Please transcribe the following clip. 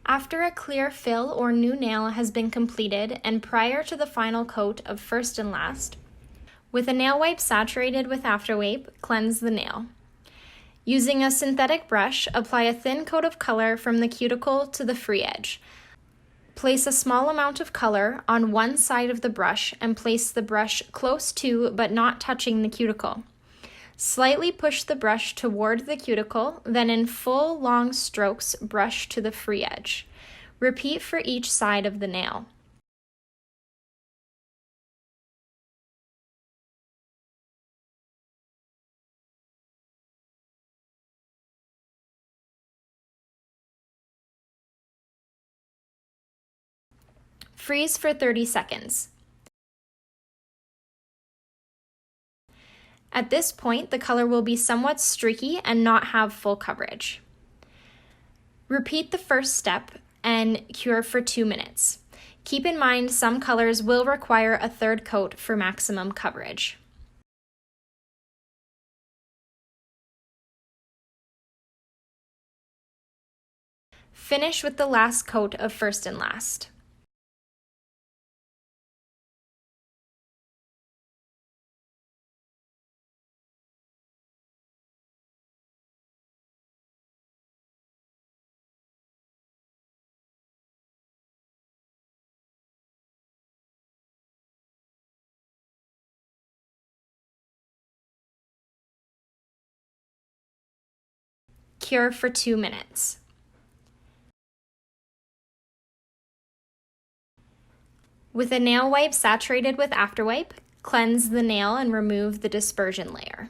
After a clear fill or new nail has been completed and prior to the final coat of first and last, with a nail wipe saturated with afterwipe, cleanse the nail. Using a synthetic brush, apply a thin coat of color from the cuticle to the free edge. Place a small amount of color on one side of the brush and place the brush close to but not touching the cuticle. Slightly push the brush toward the cuticle, then in full long strokes brush to the free edge. Repeat for each side of the nail. Freeze for 30 seconds. At this point, the color will be somewhat streaky and not have full coverage. Repeat the first step and cure for 2 minutes. Keep in mind some colors will require a third coat for maximum coverage. Finish with the last coat of first and last. Cure for 2 minutes. With a nail wipe saturated with afterwipe, cleanse the nail and remove the dispersion layer.